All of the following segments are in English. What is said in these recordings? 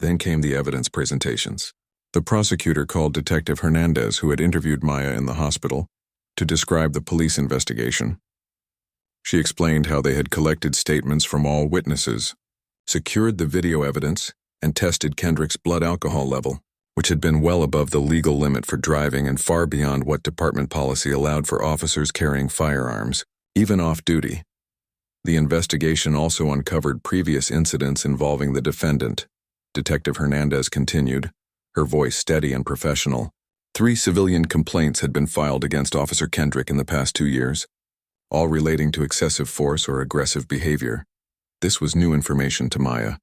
Then came the evidence presentations. The prosecutor called Detective Hernandez, who had interviewed Maya in the hospital, to describe the police investigation. She explained how they had collected statements from all witnesses, secured the video evidence, and tested Kendrick's blood alcohol level, which had been well above the legal limit for driving and far beyond what department policy allowed for officers carrying firearms, even off-duty. The investigation also uncovered previous incidents involving the defendant. Detective Hernandez continued, her voice steady and professional. 3 civilian complaints had been filed against Officer Kendrick in the past 2 years, all relating to excessive force or aggressive behavior. This was new information to Maya.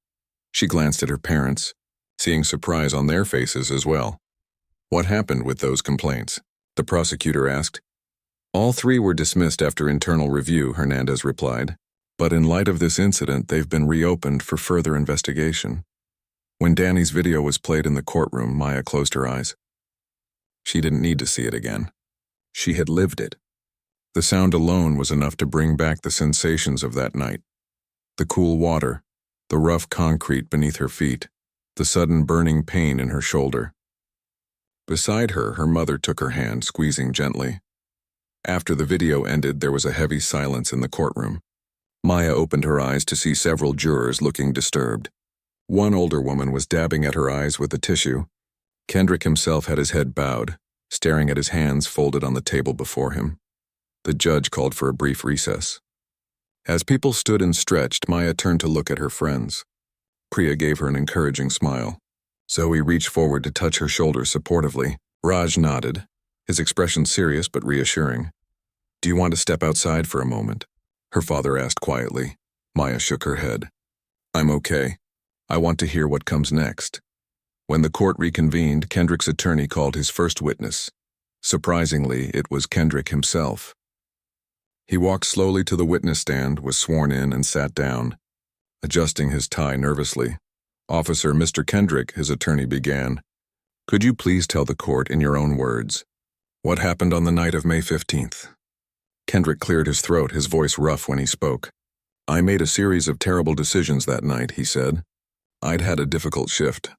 She glanced at her parents, seeing surprise on their faces as well. What happened with those complaints? The prosecutor asked. All 3 were dismissed after internal review, Hernandez replied. But in light of this incident, they've been reopened for further investigation. When Danny's video was played in the courtroom, Maya closed her eyes. She didn't need to see it again. She had lived it. The sound alone was enough to bring back the sensations of that night. The cool water, the rough concrete beneath her feet, the sudden burning pain in her shoulder. Beside her, her mother took her hand, squeezing gently. After the video ended, there was a heavy silence in the courtroom. Maya opened her eyes to see several jurors looking disturbed. One older woman was dabbing at her eyes with a tissue. Kendrick himself had his head bowed, staring at his hands folded on the table before him. The judge called for a brief recess. As people stood and stretched, Maya turned to look at her friends. Priya gave her an encouraging smile. Zoe reached forward to touch her shoulder supportively. Raj nodded, his expression serious but reassuring. "Do you want to step outside for a moment?" her father asked quietly. Maya shook her head. "I'm okay. I want to hear what comes next." When the court reconvened, Kendrick's attorney called his first witness. Surprisingly, it was Kendrick himself. He walked slowly to the witness stand, was sworn in, and sat down, adjusting his tie nervously. "Officer Mr. Kendrick," his attorney began, "could you please tell the court in your own words what happened on the night of May 15th? Kendrick cleared his throat, his voice rough when he spoke. "I made a series of terrible decisions that night," he said. "I'd had a difficult shift.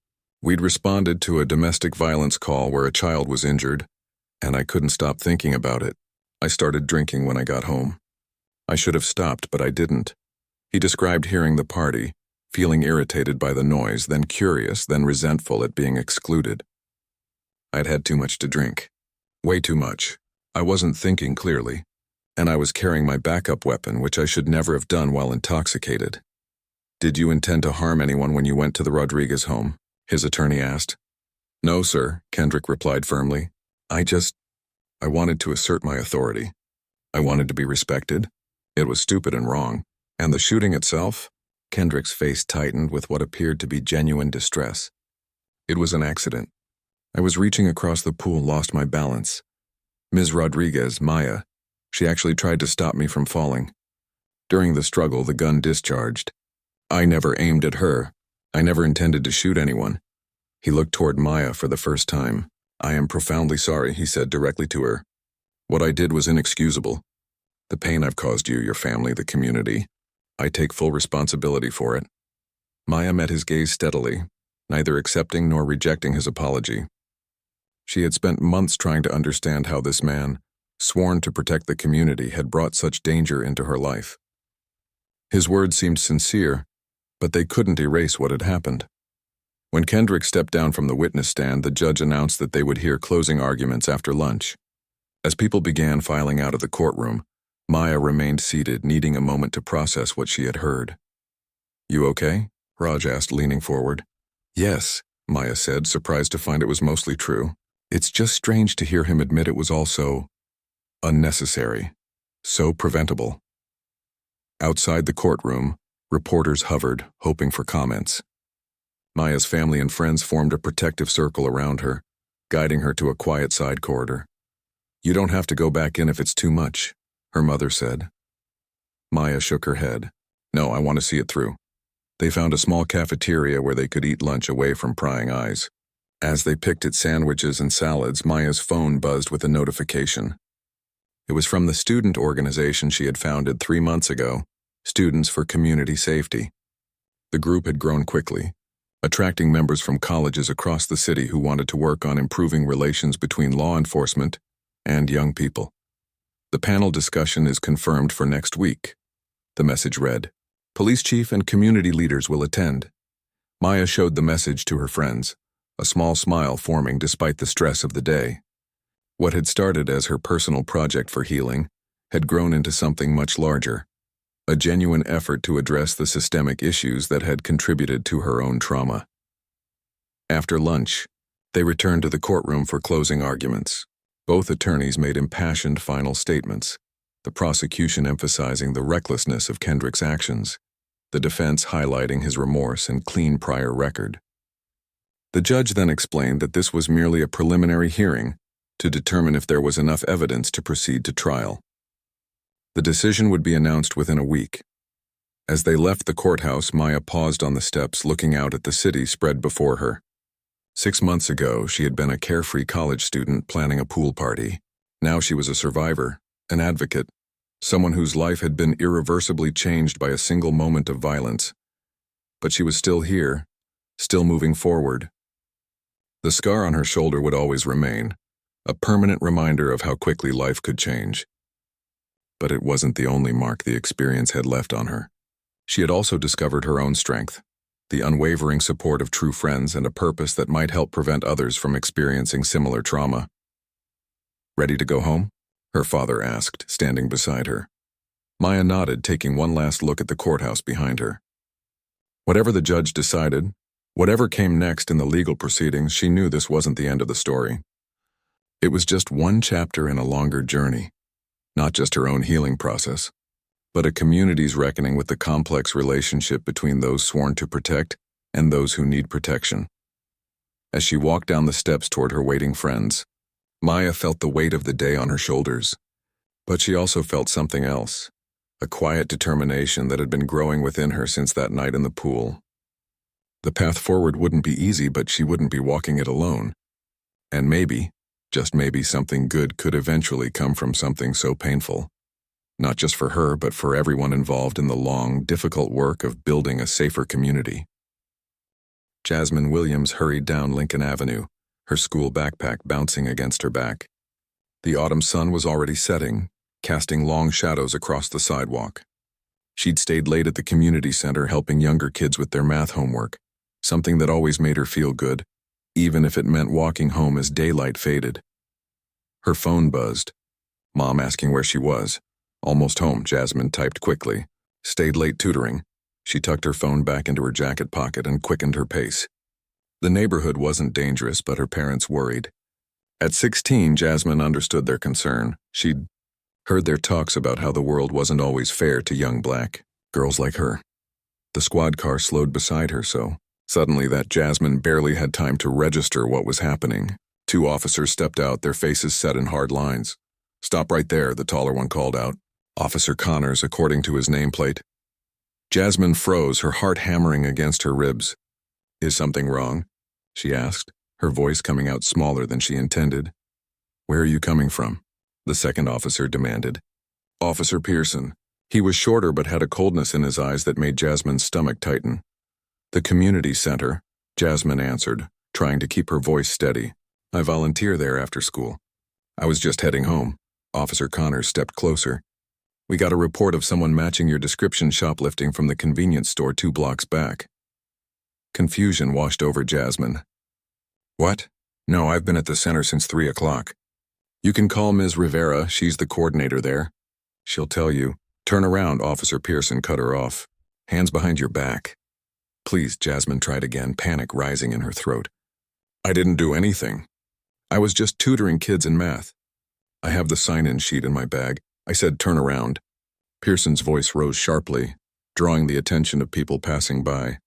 We'd responded to a domestic violence call where a child was injured, and I couldn't stop thinking about it. I started drinking when I got home. I should have stopped, but I didn't." He described hearing the party, feeling irritated by the noise, then curious, then resentful at being excluded. "I'd had too much to drink. Way too much. I wasn't thinking clearly. And I was carrying my backup weapon, which I should never have done while intoxicated." "Did you intend to harm anyone when you went to the Rodriguez home?" his attorney asked. "No, sir," Kendrick replied firmly. I wanted to assert my authority. I wanted to be respected. It was stupid and wrong. And the shooting itself?" Kendrick's face tightened with what appeared to be genuine distress. "It was an accident. I was reaching across the pool, lost my balance. Ms. Rodriguez, Maya, she actually tried to stop me from falling. During the struggle, the gun discharged. I never aimed at her. I never intended to shoot anyone." He looked toward Maya for the first time. "I am profoundly sorry," he said directly to her. "What I did was inexcusable. The pain I've caused you, your family, the community, I take full responsibility for it." Maya met his gaze steadily, neither accepting nor rejecting his apology. She had spent months trying to understand how this man, sworn to protect the community, had brought such danger into her life. His words seemed sincere, but they couldn't erase what had happened. When Kendrick stepped down from the witness stand, the judge announced that they would hear closing arguments after lunch. As people began filing out of the courtroom, Maya remained seated, needing a moment to process what she had heard. "You okay?" Raj asked, leaning forward. "Yes," Maya said, surprised to find it was mostly true. "It's just strange to hear him admit it was all so unnecessary, so preventable." Outside the courtroom, reporters hovered, hoping for comments. Maya's family and friends formed a protective circle around her, guiding her to a quiet side corridor. "You don't have to go back in if it's too much," her mother said. Maya shook her head. "No, I want to see it through." They found a small cafeteria where they could eat lunch away from prying eyes. As they picked at sandwiches and salads, Maya's phone buzzed with a notification. It was from the student organization she had founded 3 months ago, Students for Community Safety. The group had grown quickly, attracting members from colleges across the city who wanted to work on improving relations between law enforcement and young people. The panel discussion is confirmed for next week. The message read, "Police chief and community leaders will attend." Maya showed the message to her friends, a small smile forming despite the stress of the day. What had started as her personal project for healing had grown into something much larger, a genuine effort to address the systemic issues that had contributed to her own trauma. After lunch, they returned to the courtroom for closing arguments. Both attorneys made impassioned final statements, the prosecution emphasizing the recklessness of Kendrick's actions, the defense highlighting his remorse and clean prior record. The judge then explained that this was merely a preliminary hearing to determine if there was enough evidence to proceed to trial. The decision would be announced within a week. As they left the courthouse, Maya paused on the steps looking out at the city spread before her. 6 months ago, she had been a carefree college student planning a pool party. Now she was a survivor, an advocate, someone whose life had been irreversibly changed by a single moment of violence. But she was still here, still moving forward. The scar on her shoulder would always remain, a permanent reminder of how quickly life could change. But it wasn't the only mark the experience had left on her. She had also discovered her own strength, the unwavering support of true friends and a purpose that might help prevent others from experiencing similar trauma. "Ready to go home?" her father asked, standing beside her. Maya nodded, taking one last look at the courthouse behind her. Whatever the judge decided, whatever came next in the legal proceedings, she knew this wasn't the end of the story. It was just one chapter in a longer journey, not just her own healing process, but a community's reckoning with the complex relationship between those sworn to protect and those who need protection. As she walked down the steps toward her waiting friends, Maya felt the weight of the day on her shoulders. But she also felt something else, a quiet determination that had been growing within her since that night in the pool. The path forward wouldn't be easy, but she wouldn't be walking it alone. And maybe, just maybe, something good could eventually come from something so painful. Not just for her, but for everyone involved in the long, difficult work of building a safer community. Jasmine Williams hurried down Lincoln Avenue, her school backpack bouncing against her back. The autumn sun was already setting, casting long shadows across the sidewalk. She'd stayed late at the community center helping younger kids with their math homework, something that always made her feel good, even if it meant walking home as daylight faded. Her phone buzzed. Mom asking where she was. "Almost home," Jasmine typed quickly. "Stayed late tutoring." She tucked her phone back into her jacket pocket and quickened her pace. The neighborhood wasn't dangerous, but her parents worried. At 16, Jasmine understood their concern. She'd heard their talks about how the world wasn't always fair to young black girls like her. The squad car slowed beside her, so suddenly that Jasmine barely had time to register what was happening. 2 officers stepped out, their faces set in hard lines. "Stop right there," the taller one called out. "Officer Connors," according to his nameplate. Jasmine froze, her heart hammering against her ribs. "Is something wrong?" she asked, her voice coming out smaller than she intended. "Where are you coming from?" the second officer demanded. "Officer Pearson." He was shorter but had a coldness in his eyes that made Jasmine's stomach tighten. "The community center," Jasmine answered, trying to keep her voice steady. "I volunteer there after school. I was just heading home." Officer Connors stepped closer. "We got a report of someone matching your description shoplifting from the convenience store 2 blocks back." Confusion washed over Jasmine. "What? No, I've been at the center since 3 o'clock. You can call Ms. Rivera, she's the coordinator there. She'll tell you." "Turn around," Officer Pearson cut her off. "Hands behind your back." "Please," Jasmine tried again, panic rising in her throat. "I didn't do anything. I was just tutoring kids in math. I have the sign-in sheet in my bag." I said, "Turn around." Pearson's voice rose sharply, drawing the attention of people passing by.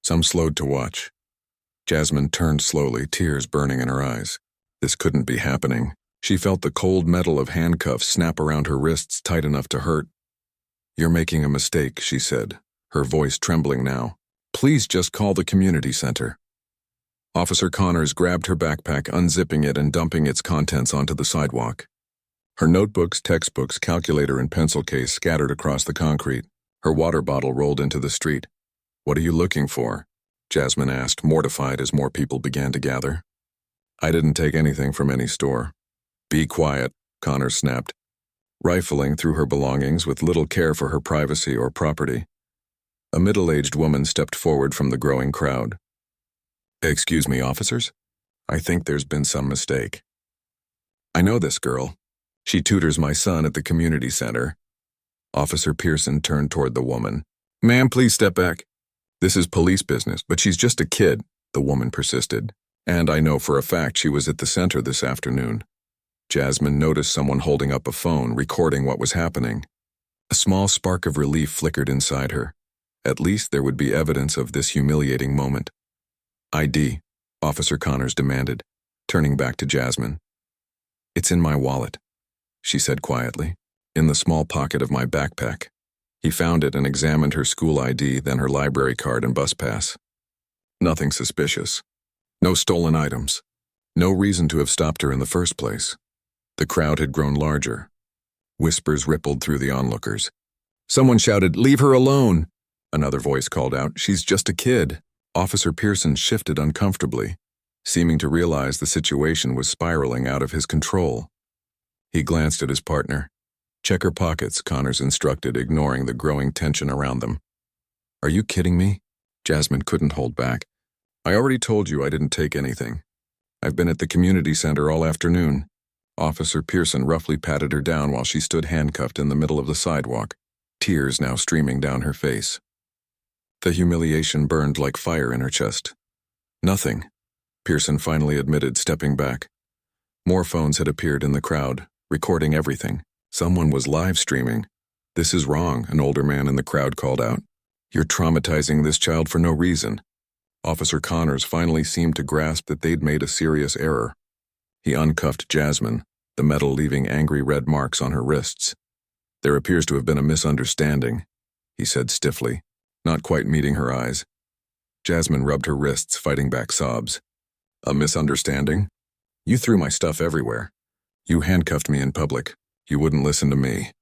Some slowed to watch. Jasmine turned slowly, tears burning in her eyes. This couldn't be happening. She felt the cold metal of handcuffs snap around her wrists tight enough to hurt. "You're making a mistake," she said, her voice trembling now. "Please just call the community center." Officer Connors grabbed her backpack, unzipping it and dumping its contents onto the sidewalk. Her notebooks, textbooks, calculator, and pencil case scattered across the concrete. Her water bottle rolled into the street. "What are you looking for?" Jasmine asked, mortified as more people began to gather. I didn't take anything from any store. Be quiet, Connor snapped, rifling through her belongings with little care for her privacy or property. A middle-aged woman stepped forward from the growing crowd. Excuse me, officers? I think there's been some mistake. I know this girl. She tutors my son at the community center. Officer Pearson turned toward the woman. Ma'am, please step back. This is police business, but she's just a kid, the woman persisted. And I know for a fact she was at the center this afternoon. Jasmine noticed someone holding up a phone, recording what was happening. A small spark of relief flickered inside her. At least there would be evidence of this humiliating moment. ID, Officer Connors demanded, turning back to Jasmine. It's in my wallet, she said quietly, in the small pocket of my backpack. He found it and examined her school ID, then her library card and bus pass. Nothing suspicious. No stolen items. No reason to have stopped her in the first place. The crowd had grown larger. Whispers rippled through the onlookers. Someone shouted, "Leave her alone!" Another voice called out, "She's just a kid." Officer Pearson shifted uncomfortably, seeming to realize the situation was spiraling out of his control. He glanced at his partner. Check her pockets, Connors instructed, ignoring the growing tension around them. Are you kidding me? Jasmine couldn't hold back. I already told you I didn't take anything. I've been at the community center all afternoon. Officer Pearson roughly patted her down while she stood handcuffed in the middle of the sidewalk, tears now streaming down her face. The humiliation burned like fire in her chest. Nothing, Pearson finally admitted, stepping back. More phones had appeared in the crowd, recording everything. Someone was live streaming. This is wrong, an older man in the crowd called out. You're traumatizing this child for no reason. Officer Connors finally seemed to grasp that they'd made a serious error. He uncuffed Jasmine, the metal leaving angry red marks on her wrists. There appears to have been a misunderstanding, he said stiffly, not quite meeting her eyes. Jasmine rubbed her wrists, fighting back sobs. A misunderstanding? You threw my stuff everywhere. You handcuffed me in public. You wouldn't listen to me.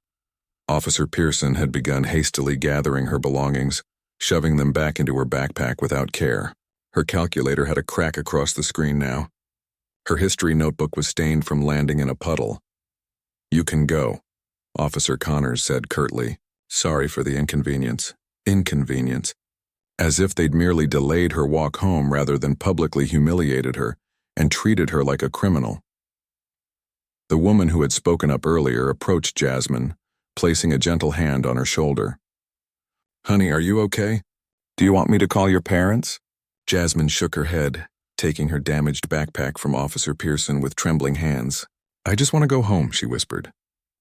Officer Pearson had begun hastily gathering her belongings, shoving them back into her backpack without care. Her calculator had a crack across the screen now. Her history notebook was stained from landing in a puddle. You can go, Officer Connors said curtly. Sorry for the inconvenience. Inconvenience. As if they'd merely delayed her walk home rather than publicly humiliated her and treated her like a criminal. The woman who had spoken up earlier approached Jasmine, placing a gentle hand on her shoulder. Honey, are you okay? Do you want me to call your parents? Jasmine shook her head, taking her damaged backpack from Officer Pearson with trembling hands. I just want to go home, she whispered.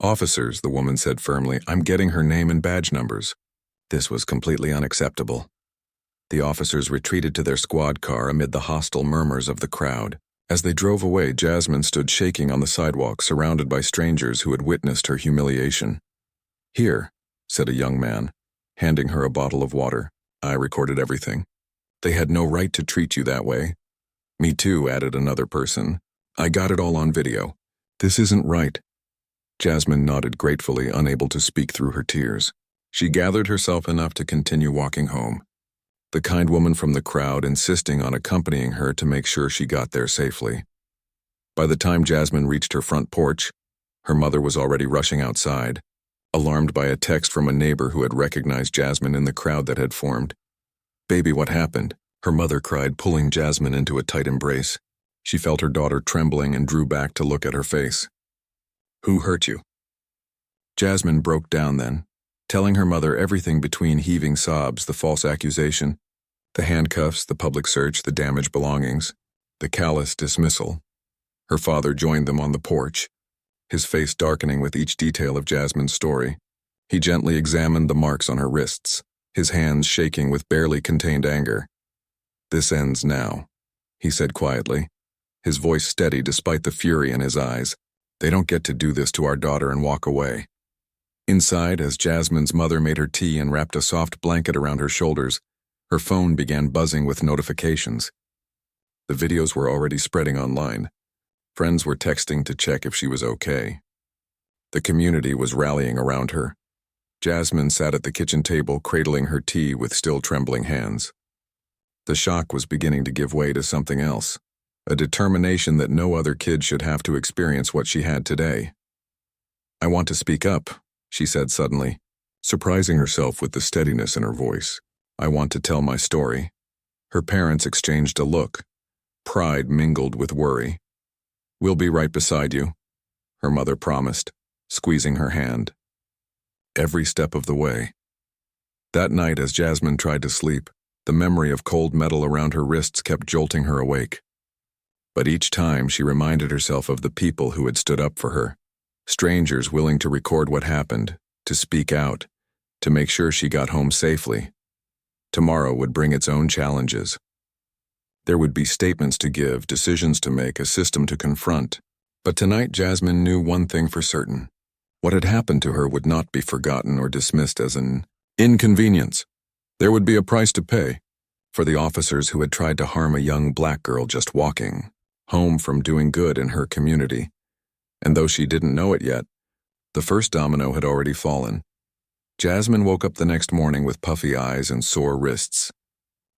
Officers, the woman said firmly, I'm getting her name and badge numbers. This was completely unacceptable. The officers retreated to their squad car amid the hostile murmurs of the crowd. As they drove away, Jasmine stood shaking on the sidewalk, surrounded by strangers who had witnessed her humiliation. Here, said a young man, handing her a bottle of water. I recorded everything. They had no right to treat you that way. Me too, added another person. I got it all on video. This isn't right. Jasmine nodded gratefully, unable to speak through her tears. She gathered herself enough to continue walking home, the kind woman from the crowd insisting on accompanying her to make sure she got there safely. By the time Jasmine reached her front porch, her mother was already rushing outside, alarmed by a text from a neighbor who had recognized Jasmine in the crowd that had formed. Baby, what happened? Her mother cried, pulling Jasmine into a tight embrace. She felt her daughter trembling and drew back to look at her face. Who hurt you? Jasmine broke down then, telling her mother everything between heaving sobs, the false accusation, the handcuffs, the public search, the damaged belongings, the callous dismissal. Her father joined them on the porch, his face darkening with each detail of Jasmine's story. He gently examined the marks on her wrists, his hands shaking with barely contained anger. This ends now, he said quietly, his voice steady despite the fury in his eyes. They don't get to do this to our daughter and walk away. Inside, as Jasmine's mother made her tea and wrapped a soft blanket around her shoulders, her phone began buzzing with notifications. The videos were already spreading online. Friends were texting to check if she was okay. The community was rallying around her. Jasmine sat at the kitchen table, cradling her tea with still trembling hands. The shock was beginning to give way to something else, a determination that no other kid should have to experience what she had today. "I want to speak up," she said suddenly, surprising herself with the steadiness in her voice. "I want to tell my story." Her parents exchanged a look, pride mingled with worry. "We'll be right beside you," her mother promised, squeezing her hand. Every step of the way. That night, as Jasmine tried to sleep, the memory of cold metal around her wrists kept jolting her awake. But each time she reminded herself of the people who had stood up for her, strangers willing to record what happened, to speak out, to make sure she got home safely. Tomorrow would bring its own challenges. There would be statements to give, decisions to make, a system to confront. But tonight Jasmine knew one thing for certain. What had happened to her would not be forgotten or dismissed as an inconvenience. There would be a price to pay for the officers who had tried to harm a young black girl just walking home from doing good in her community. And though she didn't know it yet, the first domino had already fallen. Jasmine woke up the next morning with puffy eyes and sore wrists.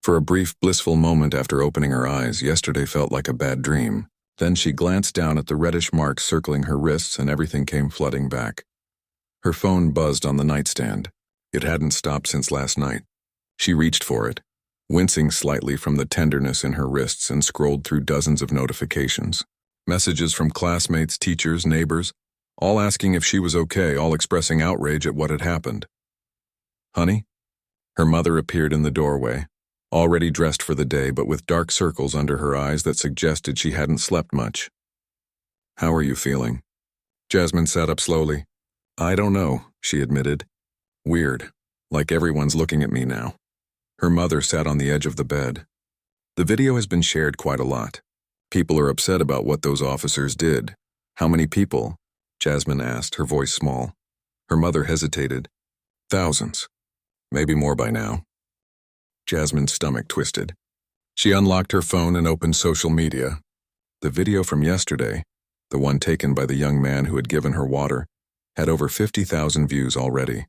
For a brief, blissful moment after opening her eyes, yesterday felt like a bad dream. Then she glanced down at the reddish marks circling her wrists and everything came flooding back. Her phone buzzed on the nightstand. It hadn't stopped since last night. She reached for it, wincing slightly from the tenderness in her wrists, and scrolled through dozens of notifications. Messages from classmates, teachers, neighbors, all asking if she was okay, all expressing outrage at what had happened. "Honey?" Her mother appeared in the doorway, already dressed for the day but with dark circles under her eyes that suggested she hadn't slept much. "How are you feeling?" Jasmine sat up slowly. "I don't know," she admitted. "Weird, like everyone's looking at me now." Her mother sat on the edge of the bed. "The video has been shared quite a lot. People are upset about what those officers did." "How many people?" Jasmine asked, her voice small. Her mother hesitated. "Thousands. Maybe more by now." Jasmine's stomach twisted. She unlocked her phone and opened social media. The video from yesterday, the one taken by the young man who had given her water, had over 50,000 views already.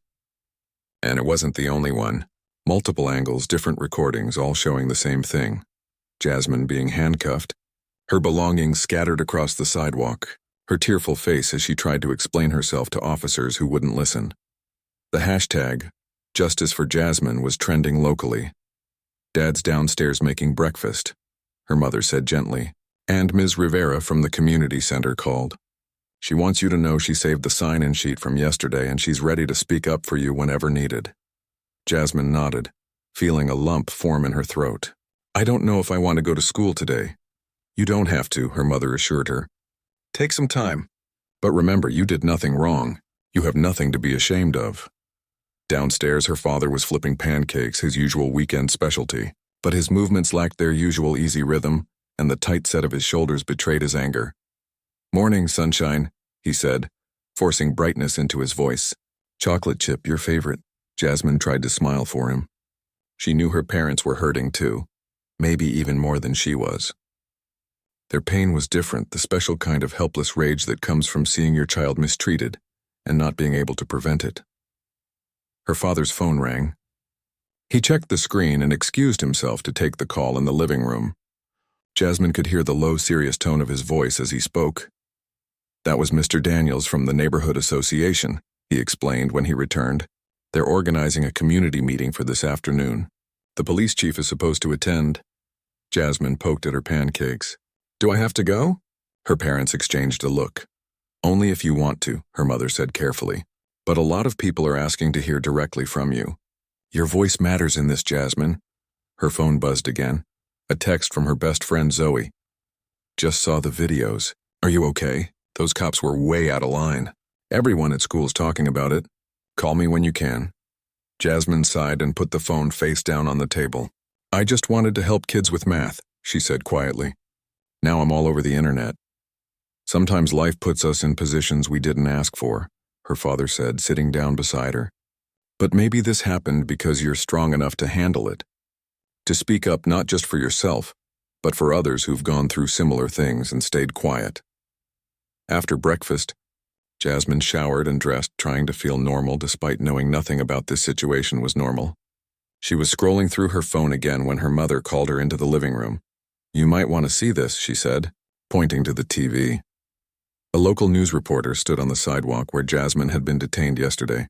And it wasn't the only one. Multiple angles, different recordings, all showing the same thing. Jasmine being handcuffed, her belongings scattered across the sidewalk, her tearful face as she tried to explain herself to officers who wouldn't listen. The hashtag, Justice for Jasmine, was trending locally. "Dad's downstairs making breakfast," her mother said gently, and Ms. Rivera from the community center called. "She wants you to know she saved the sign-in sheet from yesterday and she's ready to speak up for you whenever needed." Jasmine nodded, feeling a lump form in her throat. "I don't know if I want to go to school today." "You don't have to," her mother assured her. "Take some time. But remember, you did nothing wrong. You have nothing to be ashamed of." Downstairs, her father was flipping pancakes, his usual weekend specialty, but his movements lacked their usual easy rhythm, and the tight set of his shoulders betrayed his anger. "Morning, sunshine," he said, forcing brightness into his voice. "Chocolate chip, your favorite." Jasmine tried to smile for him. She knew her parents were hurting too, maybe even more than she was. Their pain was different, the special kind of helpless rage that comes from seeing your child mistreated and not being able to prevent it. Her father's phone rang. He checked the screen and excused himself to take the call in the living room. Jasmine could hear the low, serious tone of his voice as he spoke. "That was Mr. Daniels from the Neighborhood Association," he explained when he returned. "They're organizing a community meeting for this afternoon. The police chief is supposed to attend." Jasmine poked at her pancakes. "Do I have to go?" Her parents exchanged a look. "Only if you want to," her mother said carefully. "But a lot of people are asking to hear directly from you. Your voice matters in this, Jasmine." Her phone buzzed again. A text from her best friend Zoe. "Just saw the videos. Are you okay? Those cops were way out of line. Everyone at school's talking about it. Call me when you can." Jasmine sighed and put the phone face down on the table. "I just wanted to help kids with math," she said quietly. "Now I'm all over the internet." "Sometimes life puts us in positions we didn't ask for," her father said, sitting down beside her. "But maybe this happened because you're strong enough to handle it. To speak up not just for yourself, but for others who've gone through similar things and stayed quiet." After breakfast, Jasmine showered and dressed, trying to feel normal despite knowing nothing about this situation was normal. She was scrolling through her phone again when her mother called her into the living room. "You might want to see this," she said, pointing to the TV. A local news reporter stood on the sidewalk where Jasmine had been detained yesterday.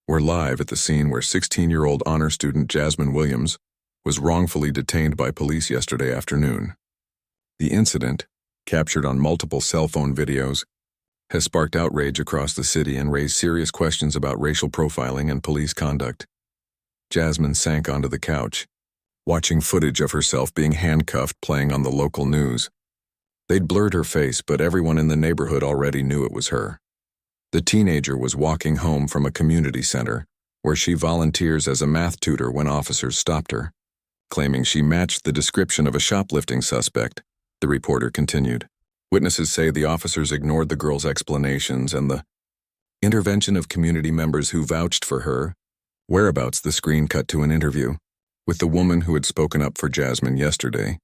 "We're live at the scene where 16-year-old honor student Jasmine Williams was wrongfully detained by police yesterday afternoon. The incident, captured on multiple cell phone videos, has sparked outrage across the city and raised serious questions about racial profiling and police conduct." Jasmine sank onto the couch, watching footage of herself being handcuffed playing on the local news. They'd blurred her face, but everyone in the neighborhood already knew it was her. The teenager was walking home from a community center, where she volunteers as a math tutor when officers stopped her, claiming she matched the description of a shoplifting suspect, the reporter continued. Witnesses say the officers ignored the girl's explanations and the intervention of community members who vouched for her whereabouts. The screen cut to an interview with the woman who had spoken up for Jasmine yesterday.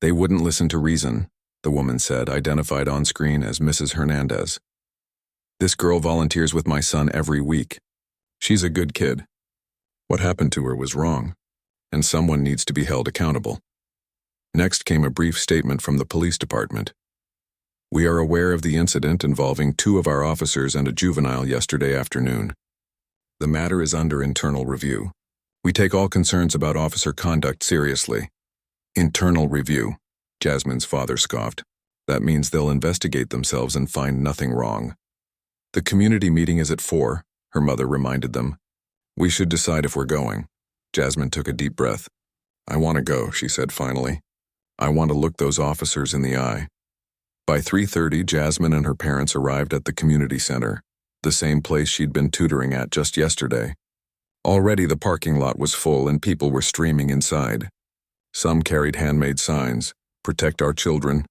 "They wouldn't listen to reason," the woman said, identified on screen as Mrs. Hernandez. "This girl volunteers with my son every week. She's a good kid. What happened to her was wrong, and someone needs to be held accountable." Next came a brief statement from the police department. "We are aware of the incident involving 2 of our officers and a juvenile yesterday afternoon. The matter is under internal review. We take all concerns about officer conduct seriously." "Internal review," Jasmine's father scoffed. "That means they'll investigate themselves and find nothing wrong." "The community meeting is at 4, her mother reminded them. "We should decide if we're going." Jasmine took a deep breath. "I want to go," she said finally. "I want to look those officers in the eye." By 3:30, Jasmine and her parents arrived at the community center, the same place she'd been tutoring at just yesterday. Already the parking lot was full and people were streaming inside. Some carried handmade signs, "Protect our children,"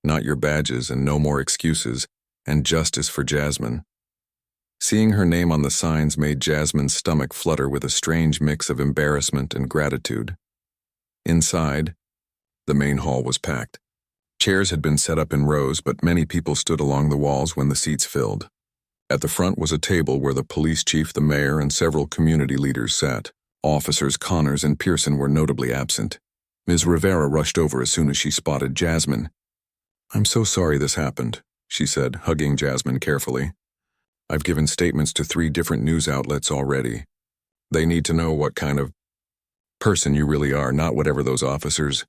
"Not your badges," and "No more excuses," and "Justice for Jasmine." Seeing her name on the signs made Jasmine's stomach flutter with a strange mix of embarrassment and gratitude. Inside, the main hall was packed. Chairs had been set up in rows, but many people stood along the walls when the seats filled. At the front was a table where the police chief, the mayor, and several community leaders sat. Officers Connors and Pearson were notably absent. Ms. Rivera rushed over as soon as she spotted Jasmine. "I'm so sorry this happened," she said, hugging Jasmine carefully. "I've given statements to 3 different news outlets already. They need to know what kind of person you really are, not whatever those officers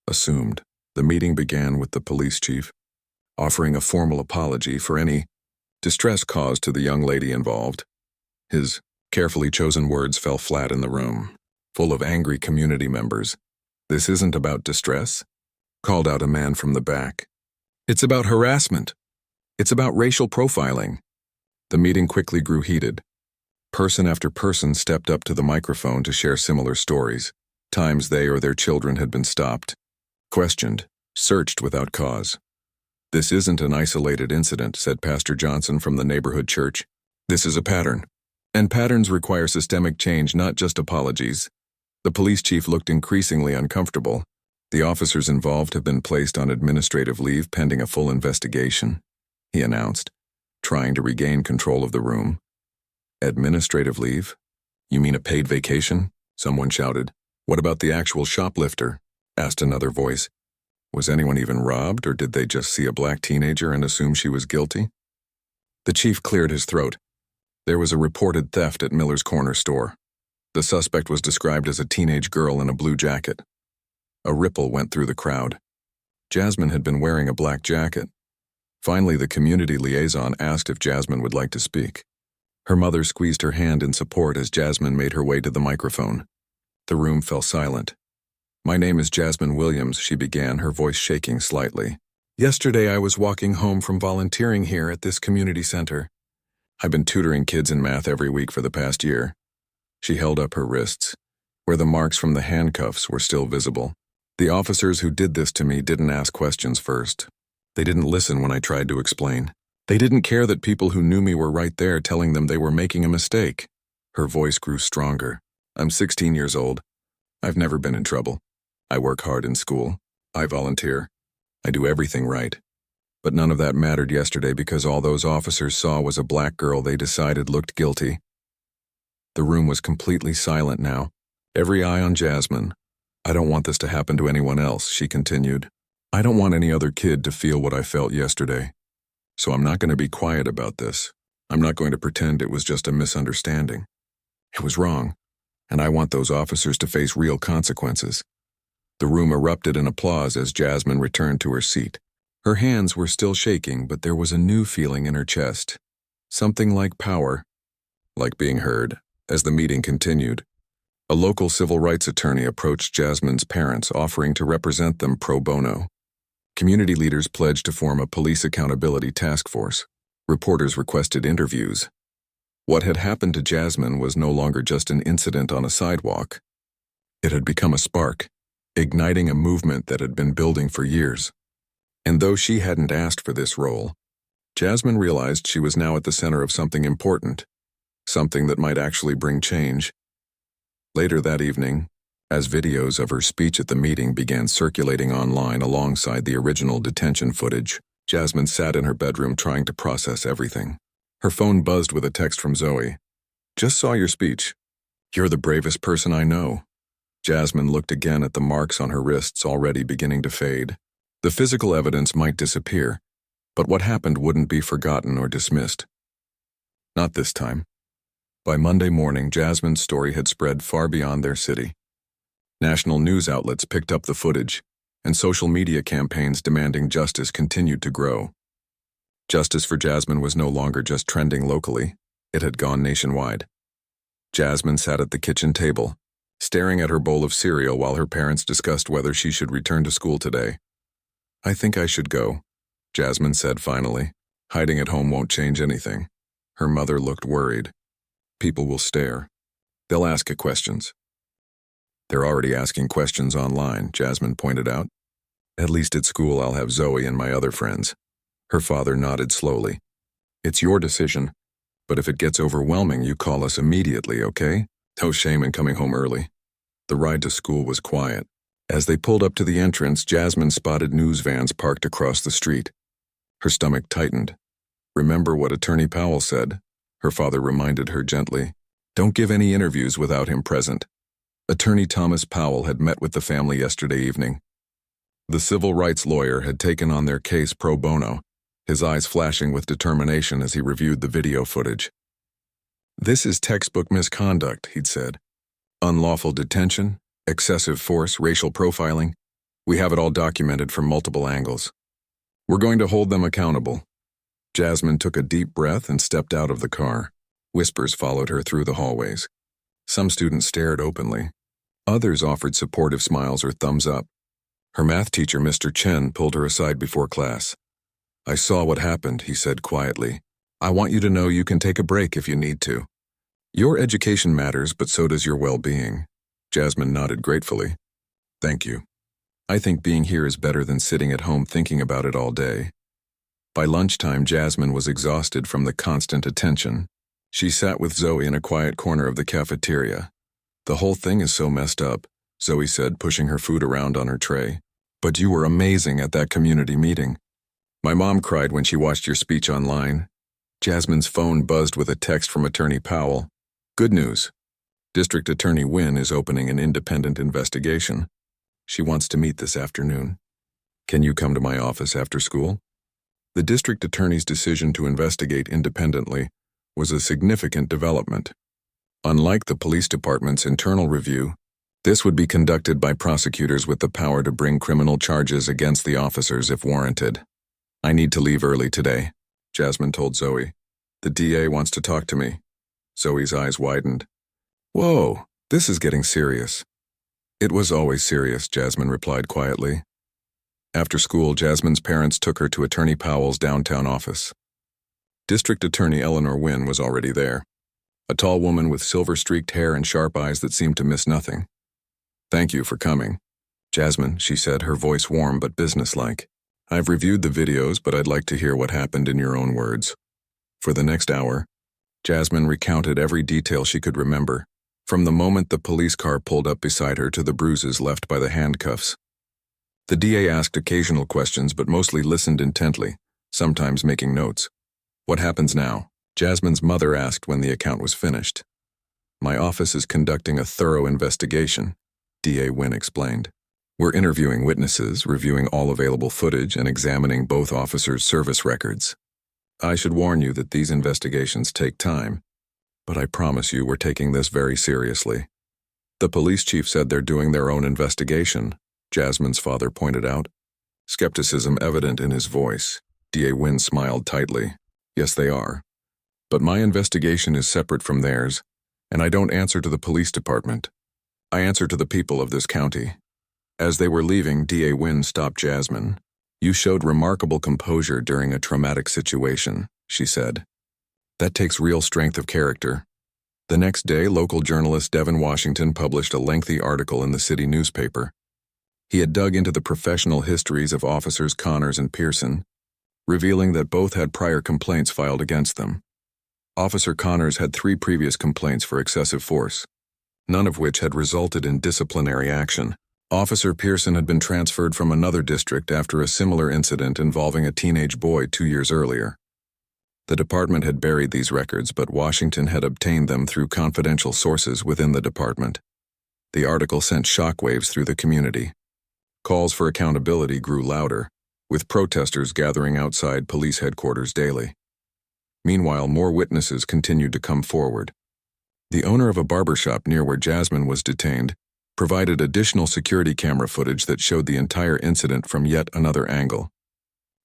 assumed." The meeting began with the police chief offering a formal apology for any distress caused to the young lady involved. His carefully chosen words fell flat in the room, full of angry community members. "This isn't about distress," called out a man from the back. "It's about harassment. It's about racial profiling." The meeting quickly grew heated. Person after person stepped up to the microphone to share similar stories, times they or their children had been stopped, questioned, searched without cause. "This isn't an isolated incident," said Pastor Johnson from the neighborhood church. "This is a pattern. And patterns require systemic change, not just apologies." The police chief looked increasingly uncomfortable. "The officers involved have been placed on administrative leave pending a full investigation," he announced, trying to regain control of the room. "Administrative leave? You mean a paid vacation?" someone shouted. "What about the actual shoplifter?" asked another voice. "Was anyone even robbed, or did they just see a black teenager and assume she was guilty?" The chief cleared his throat. "There was a reported theft at Miller's Corner store. The suspect was described as a teenage girl in a blue jacket." A ripple went through the crowd. Jasmine had been wearing a black jacket. Finally, the community liaison asked if Jasmine would like to speak. Her mother squeezed her hand in support as Jasmine made her way to the microphone. The room fell silent. "My name is Jasmine Williams," she began, her voice shaking slightly. "Yesterday I was walking home from volunteering here at this community center. I've been tutoring kids in math every week for the past year." She held up her wrists, where the marks from the handcuffs were still visible. "The officers who did this to me didn't ask questions first. They didn't listen when I tried to explain. They didn't care that people who knew me were right there telling them they were making a mistake." Her voice grew stronger. "I'm 16 years old. I've never been in trouble. I work hard in school. I volunteer. I do everything right. But none of that mattered yesterday because all those officers saw was a black girl they decided looked guilty." The room was completely silent now. Every eye on Jasmine. I don't want this to happen to anyone else, she continued. I don't want any other kid to feel what I felt yesterday. So I'm not going to be quiet about this. I'm not going to pretend it was just a misunderstanding. It was wrong, and I want those officers to face real consequences. The room erupted in applause as Jasmine returned to her seat. Her hands were still shaking, but there was a new feeling in her chest. Something like power, like being heard. As the meeting continued, a local civil rights attorney approached Jasmine's parents, offering to represent them pro bono. Community leaders pledged to form a police accountability task force. Reporters requested interviews. What had happened to Jasmine was no longer just an incident on a sidewalk. It had become a spark, igniting a movement that had been building for years. And though she hadn't asked for this role, Jasmine realized she was now at the center of something important, something that might actually bring change. Later that evening, as videos of her speech at the meeting began circulating online alongside the original detention footage, Jasmine sat in her bedroom trying to process everything. Her phone buzzed with a text from Zoe. Just saw your speech. You're the bravest person I know. Jasmine looked again at the marks on her wrists already beginning to fade. The physical evidence might disappear, but what happened wouldn't be forgotten or dismissed. Not this time. By Monday morning, Jasmine's story had spread far beyond their city. National news outlets picked up the footage, and social media campaigns demanding justice continued to grow. Justice for Jasmine was no longer just trending locally, it had gone nationwide. Jasmine sat at the kitchen table, staring at her bowl of cereal while her parents discussed whether she should return to school today. I think I should go, Jasmine said finally. Hiding at home won't change anything. Her mother looked worried. People will stare. They'll ask you questions. They're already asking questions online, Jasmine pointed out. At least at school I'll have Zoe and my other friends. Her father nodded slowly. It's your decision, but if it gets overwhelming, you call us immediately, okay? No shame in coming home early. The ride to school was quiet. As they pulled up to the entrance, Jasmine spotted news vans parked across the street. Her stomach tightened. Remember what Attorney Powell said? Her father reminded her gently. Don't give any interviews without him present. Attorney Thomas Powell had met with the family yesterday evening. The civil rights lawyer had taken on their case pro bono, his eyes flashing with determination as he reviewed the video footage. This is textbook misconduct, he'd said. Unlawful detention, excessive force, racial profiling. We have it all documented from multiple angles. We're going to hold them accountable. Jasmine took a deep breath and stepped out of the car. Whispers followed her through the hallways. Some students stared openly. Others offered supportive smiles or thumbs up. Her math teacher, Mr. Chen, pulled her aside before class. I saw what happened, he said quietly. I want you to know you can take a break if you need to. Your education matters, but so does your well-being. Jasmine nodded gratefully. Thank you. I think being here is better than sitting at home thinking about it all day. By lunchtime, Jasmine was exhausted from the constant attention. She sat with Zoe in a quiet corner of the cafeteria. The whole thing is so messed up, Zoe said, pushing her food around on her tray. But you were amazing at that community meeting. My mom cried when she watched your speech online. Jasmine's phone buzzed with a text from Attorney Powell. Good news. District Attorney Wynn is opening an independent investigation. She wants to meet this afternoon. Can you come to my office after school? The district attorney's decision to investigate independently was a significant development. Unlike the police department's internal review, this would be conducted by prosecutors with the power to bring criminal charges against the officers if warranted. I need to leave early today, Jasmine told Zoe. The DA wants to talk to me. Zoe's eyes widened. Whoa, this is getting serious. It was always serious, Jasmine replied quietly. After school, Jasmine's parents took her to Attorney Powell's downtown office. District Attorney Eleanor Wynn was already there, a tall woman with silver-streaked hair and sharp eyes that seemed to miss nothing. Thank you for coming. Jasmine, she said, her voice warm but businesslike. I've reviewed the videos, but I'd like to hear what happened in your own words. For the next hour, Jasmine recounted every detail she could remember, from the moment the police car pulled up beside her to the bruises left by the handcuffs. The DA asked occasional questions but mostly listened intently, sometimes making notes. What happens now? Jasmine's mother asked when the account was finished. My office is conducting a thorough investigation, DA Wynn explained. We're interviewing witnesses, reviewing all available footage, and examining both officers' service records. I should warn you that these investigations take time, but I promise you we're taking this very seriously. The police chief said they're doing their own investigation, Jasmine's father pointed out. Skepticism evident in his voice. DA Wynn smiled tightly. Yes, they are. But my investigation is separate from theirs, and I don't answer to the police department. I answer to the people of this county. As they were leaving, DA Wynn stopped Jasmine. You showed remarkable composure during a traumatic situation, she said. That takes real strength of character. The next day, local journalist Devin Washington published a lengthy article in the city newspaper. He had dug into the professional histories of officers Connors and Pearson, revealing that both had prior complaints filed against them. Officer Connors had 3 previous complaints for excessive force, none of which had resulted in disciplinary action. Officer Pearson had been transferred from another district after a similar incident involving a teenage boy 2 years earlier. The department had buried these records, but Washington had obtained them through confidential sources within the department. The article sent shockwaves through the community. Calls for accountability grew louder, with protesters gathering outside police headquarters daily. Meanwhile, more witnesses continued to come forward. The owner of a barbershop near where Jasmine was detained provided additional security camera footage that showed the entire incident from yet another angle.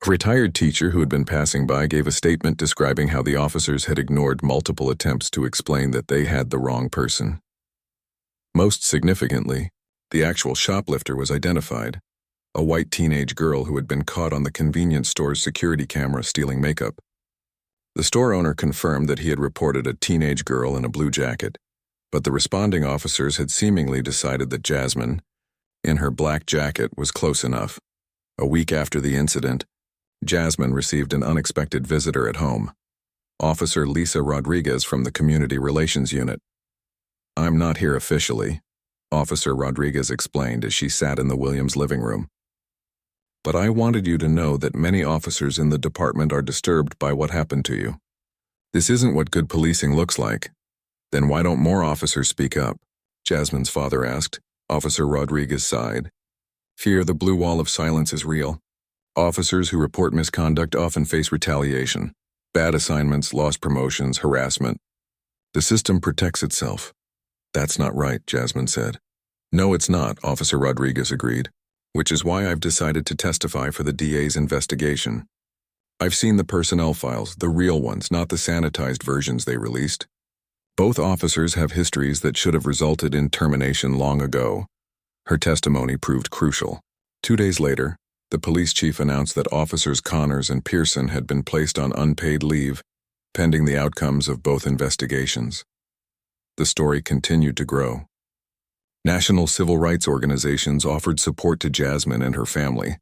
A retired teacher who had been passing by gave a statement describing how the officers had ignored multiple attempts to explain that they had the wrong person. Most significantly, the actual shoplifter was identified, a white teenage girl who had been caught on the convenience store's security camera stealing makeup. The store owner confirmed that he had reported a teenage girl in a blue jacket, but the responding officers had seemingly decided that Jasmine, in her black jacket, was close enough. A week after the incident, Jasmine received an unexpected visitor at home, Officer Lisa Rodriguez from the Community Relations Unit. I'm not here officially, Officer Rodriguez explained as she sat in the Williams living room. But I wanted you to know that many officers in the department are disturbed by what happened to you. This isn't what good policing looks like. Then why don't more officers speak up? Jasmine's father asked. Officer Rodriguez sighed. Fear the blue wall of silence is real. Officers who report misconduct often face retaliation. Bad assignments, lost promotions, harassment. The system protects itself. That's not right, Jasmine said. No, it's not, Officer Rodriguez agreed, which is why I've decided to testify for the DA's investigation. I've seen the personnel files, the real ones, not the sanitized versions they released. Both officers have histories that should have resulted in termination long ago. Her testimony proved crucial. 2 days later, the police chief announced that Officers Connors and Pearson had been placed on unpaid leave, pending the outcomes of both investigations. The story continued to grow. National civil rights organizations offered support to Jasmine and her family.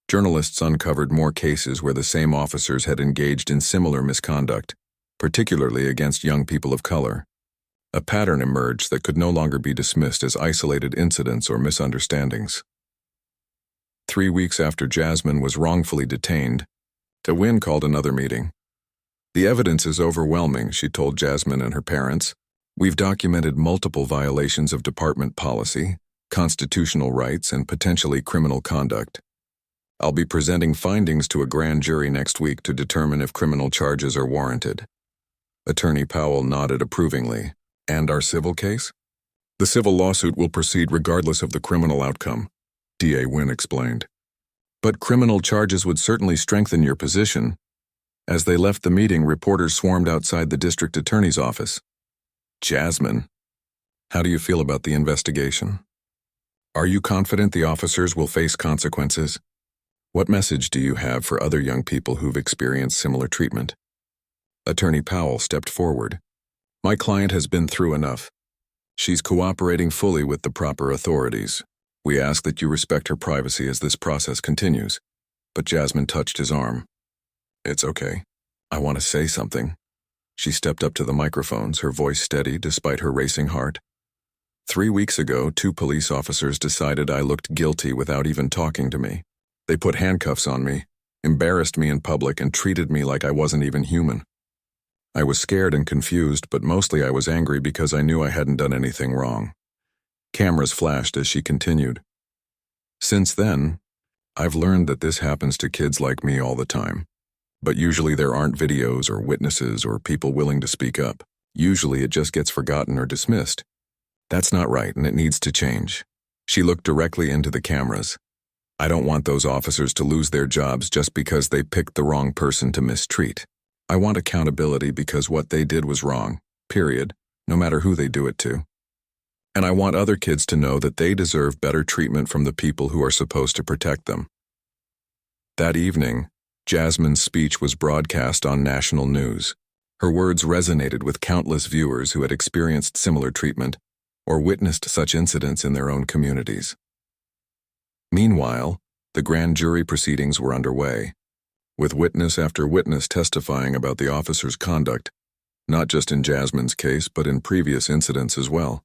Journalists uncovered more cases where the same officers had engaged in similar misconduct, particularly against young people of color. A pattern emerged that could no longer be dismissed as isolated incidents or misunderstandings. 3 weeks after Jasmine was wrongfully detained, Wynn called another meeting. The evidence is overwhelming, she told Jasmine and her parents. We've documented multiple violations of department policy, constitutional rights, and potentially criminal conduct. I'll be presenting findings to a grand jury next week to determine if criminal charges are warranted. Attorney Powell nodded approvingly. And our civil case? The civil lawsuit will proceed regardless of the criminal outcome, DA Wynn explained. But criminal charges would certainly strengthen your position. As they left the meeting, reporters swarmed outside the district attorney's office. Jasmine, how do you feel about the investigation? Are you confident the officers will face consequences? What message do you have for other young people who've experienced similar treatment? Attorney Powell stepped forward. My client has been through enough. She's cooperating fully with the proper authorities. We ask that you respect her privacy as this process continues. But Jasmine touched his arm. It's okay. I want to say something. She stepped up to the microphones, her voice steady despite her racing heart. 3 weeks ago, 2 police officers decided I looked guilty without even talking to me. They put handcuffs on me, embarrassed me in public, and treated me like I wasn't even human. I was scared and confused, but mostly I was angry because I knew I hadn't done anything wrong. Cameras flashed as she continued. Since then, I've learned that this happens to kids like me all the time. But usually there aren't videos or witnesses or people willing to speak up. Usually it just gets forgotten or dismissed. That's not right, and it needs to change. She looked directly into the cameras. I don't want those officers to lose their jobs just because they picked the wrong person to mistreat. I want accountability because what they did was wrong, period, no matter who they do it to. And I want other kids to know that they deserve better treatment from the people who are supposed to protect them. That evening, Jasmine's speech was broadcast on national news. Her words resonated with countless viewers who had experienced similar treatment or witnessed such incidents in their own communities. Meanwhile, the grand jury proceedings were underway, with witness after witness testifying about the officer's conduct, not just in Jasmine's case but in previous incidents as well.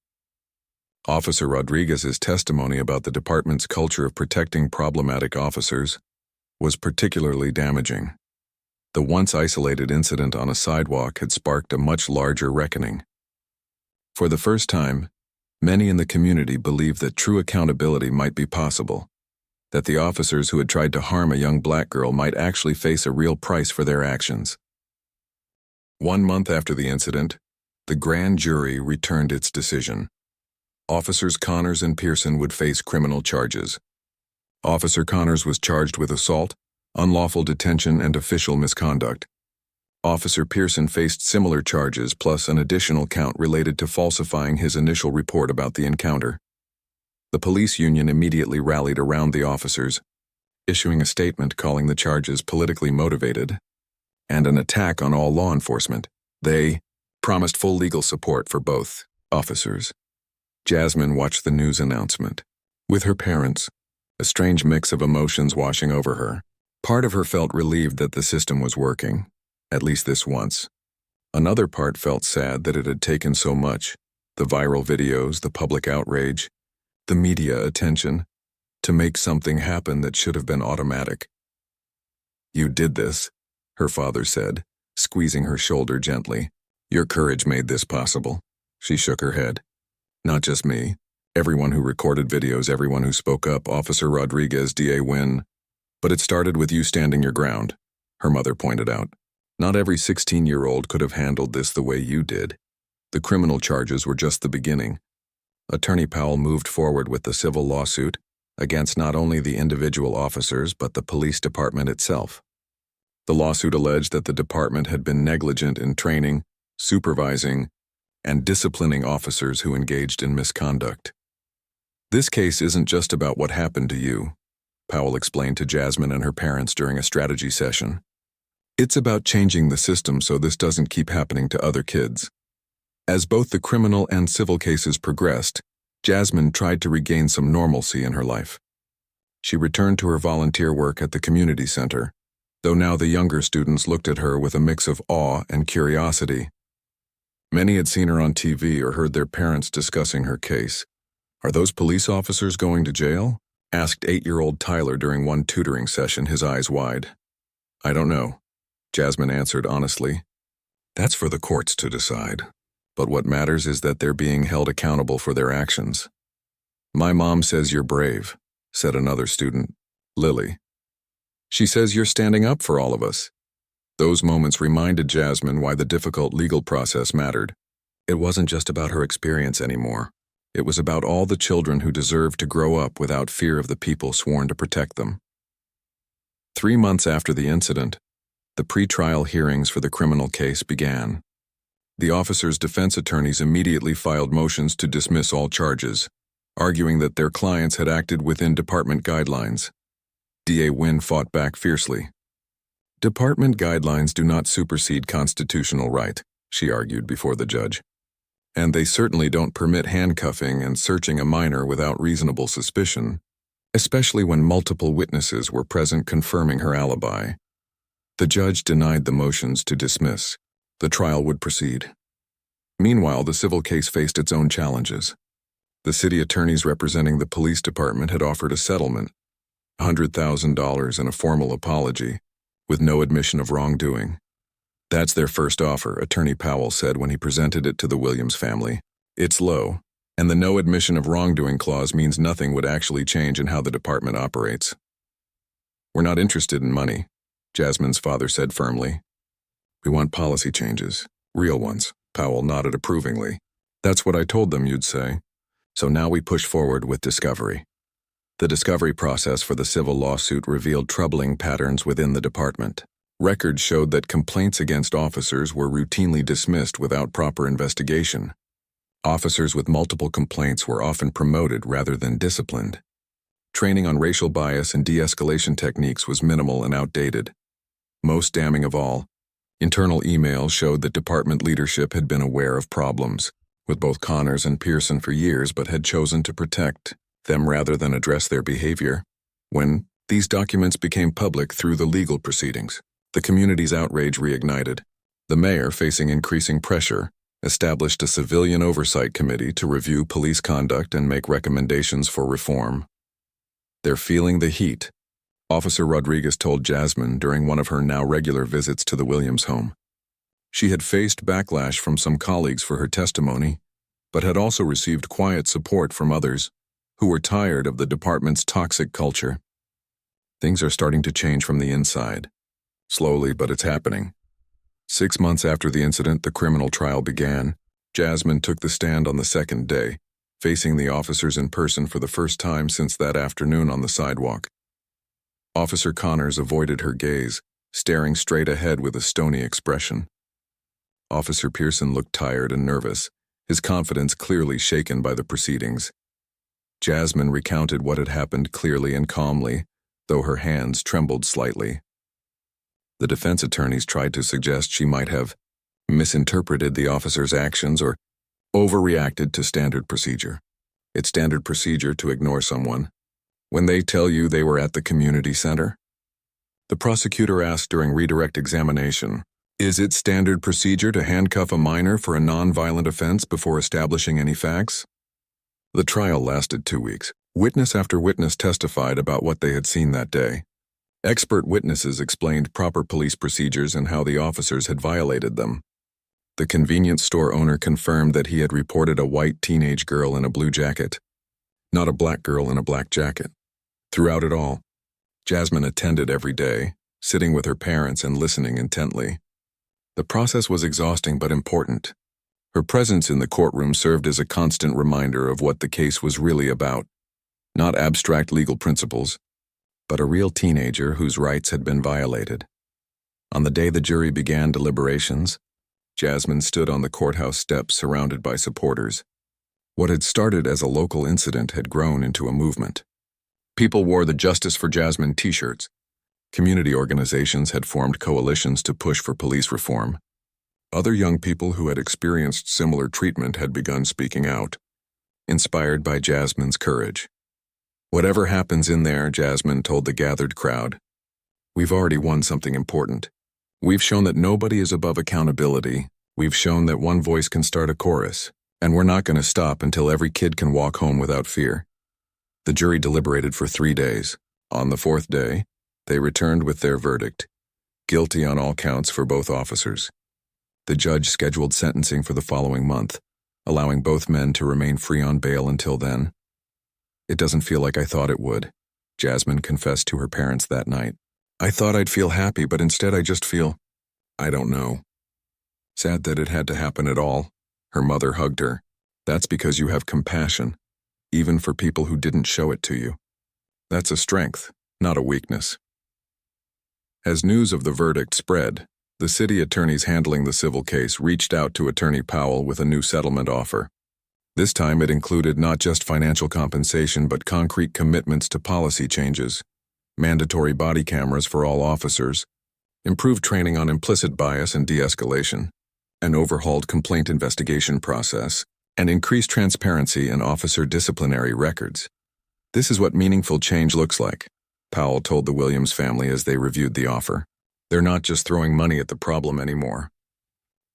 Officer Rodriguez's testimony about the department's culture of protecting problematic officers was particularly damaging. The once isolated incident on a sidewalk had sparked a much larger reckoning. For the first time, many in the community believed that true accountability might be possible, that the officers who had tried to harm a young black girl might actually face a real price for their actions. 1 month after the incident, the grand jury returned its decision. Officers Connors and Pearson would face criminal charges. Officer Connors was charged with assault, unlawful detention, and official misconduct. Officer Pearson faced similar charges plus an additional count related to falsifying his initial report about the encounter. The police union immediately rallied around the officers, issuing a statement calling the charges politically motivated and an attack on all law enforcement. They promised full legal support for both officers. Jasmine watched the news announcement. With her parents, a strange mix of emotions washing over her. Part of her felt relieved that the system was working, at least this once. Another part felt sad that it had taken so much, the viral videos, the public outrage, the media attention, to make something happen that should have been automatic. "You did this," her father said, squeezing her shoulder gently. "Your courage made this possible." She shook her head. "Not just me. Everyone who recorded videos, everyone who spoke up, Officer Rodriguez, DA Wynn. But it started with you standing your ground," her mother pointed out. "Not every 16-year-old could have handled this the way you did. The criminal charges were just the beginning." Attorney Powell moved forward with the civil lawsuit against not only the individual officers but the police department itself. The lawsuit alleged that the department had been negligent in training, supervising, and disciplining officers who engaged in misconduct. "This case isn't just about what happened to you," Powell explained to Jasmine and her parents during a strategy session. "It's about changing the system so this doesn't keep happening to other kids." As both the criminal and civil cases progressed, Jasmine tried to regain some normalcy in her life. She returned to her volunteer work at the community center, though now the younger students looked at her with a mix of awe and curiosity. Many had seen her on TV or heard their parents discussing her case. "Are those police officers going to jail?" asked 8-year-old Tyler during one tutoring session, his eyes wide. "I don't know," Jasmine answered honestly. "That's for the courts to decide. But what matters is that they're being held accountable for their actions." "My mom says you're brave," said another student, Lily. "She says you're standing up for all of us." Those moments reminded Jasmine why the difficult legal process mattered. It wasn't just about her experience anymore. It was about all the children who deserved to grow up without fear of the people sworn to protect them. 3 months after the incident, the pre-trial hearings for the criminal case began. The officers' defense attorneys immediately filed motions to dismiss all charges, arguing that their clients had acted within department guidelines. DA Wynn fought back fiercely. "Department guidelines do not supersede constitutional right," she argued before the judge. "And they certainly don't permit handcuffing and searching a minor without reasonable suspicion, especially when multiple witnesses were present confirming her alibi." The judge denied the motions to dismiss. The trial would proceed. Meanwhile, the civil case faced its own challenges. The city attorneys representing the police department had offered a settlement, $100,000 and a formal apology, with no admission of wrongdoing. That's their first offer, Attorney Powell said when he presented it to the Williams family. It's low, and the no admission of wrongdoing clause means nothing would actually change in how the department operates. We're not interested in money, Jasmine's father said firmly. We want policy changes, real ones, Powell nodded approvingly. That's what I told them you'd say. So now we push forward with discovery. The discovery process for the civil lawsuit revealed troubling patterns within the department. Records showed that complaints against officers were routinely dismissed without proper investigation. Officers with multiple complaints were often promoted rather than disciplined. Training on racial bias and de-escalation techniques was minimal and outdated. Most damning of all, internal emails showed that department leadership had been aware of problems with both Connors and Pearson for years but had chosen to protect them rather than address their behavior. When these documents became public through the legal proceedings, the community's outrage reignited. The mayor, facing increasing pressure, established a civilian oversight committee to review police conduct and make recommendations for reform. They're feeling the heat, Officer Rodriguez told Jasmine during one of her now regular visits to the Williams home. She had faced backlash from some colleagues for her testimony, but had also received quiet support from others who were tired of the department's toxic culture. Things are starting to change from the inside. Slowly, but it's happening. 6 months after the incident, the criminal trial began. Jasmine took the stand on the second day, facing the officers in person for the first time since that afternoon on the sidewalk. Officer Connors avoided her gaze, staring straight ahead with a stony expression. Officer Pearson looked tired and nervous, his confidence clearly shaken by the proceedings. Jasmine recounted what had happened clearly and calmly, though her hands trembled slightly. The defense attorneys tried to suggest she might have misinterpreted the officer's actions or overreacted to standard procedure. It's standard procedure to ignore someone when they tell you they were at the community center? The prosecutor asked during redirect examination, is it standard procedure to handcuff a minor for a non-violent offense before establishing any facts? The trial lasted 2 weeks. Witness after witness testified about what they had seen that day. Expert witnesses explained proper police procedures and how the officers had violated them. The convenience store owner confirmed that he had reported a white teenage girl in a blue jacket, not a black girl in a black jacket. Throughout it all, Jasmine attended every day, sitting with her parents and listening intently. The process was exhausting but important. Her presence in the courtroom served as a constant reminder of what the case was really about. Not abstract legal principles, but a real teenager whose rights had been violated. On the day the jury began deliberations, Jasmine stood on the courthouse steps surrounded by supporters. What had started as a local incident had grown into a movement. People wore the Justice for Jasmine t-shirts. Community organizations had formed coalitions to push for police reform. Other young people who had experienced similar treatment had begun speaking out, inspired by Jasmine's courage. Whatever happens in there, Jasmine told the gathered crowd, we've already won something important. We've shown that nobody is above accountability. We've shown that one voice can start a chorus, and we're not going to stop until every kid can walk home without fear. The jury deliberated for 3 days. On the 4th day, they returned with their verdict, guilty on all counts for both officers. The judge scheduled sentencing for the following month, allowing both men to remain free on bail until then. It doesn't feel like I thought it would, Jasmine confessed to her parents that night. I thought I'd feel happy, but instead I just feel, I don't know. Sad that it had to happen at all. Her mother hugged her. That's because you have compassion, even for people who didn't show it to you. That's a strength, not a weakness. As news of the verdict spread, the city attorneys handling the civil case reached out to Attorney Powell with a new settlement offer. This time it included not just financial compensation but concrete commitments to policy changes, mandatory body cameras for all officers, improved training on implicit bias and de-escalation, an overhauled complaint investigation process, and increased transparency in officer disciplinary records. This is what meaningful change looks like, Powell told the Williams family as they reviewed the offer. They're not just throwing money at the problem anymore.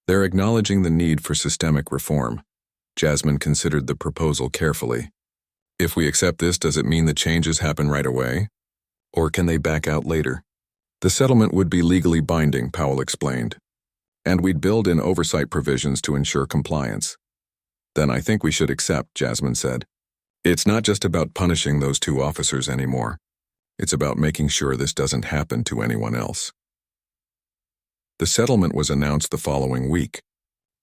They're acknowledging the need for systemic reform. Jasmine considered the proposal carefully. If we accept this, does it mean the changes happen right away? Or can they back out later? The settlement would be legally binding, Powell explained. And we'd build in oversight provisions to ensure compliance. Then I think we should accept, Jasmine said. It's not just about punishing those 2 officers anymore. It's about making sure this doesn't happen to anyone else. The settlement was announced the following week.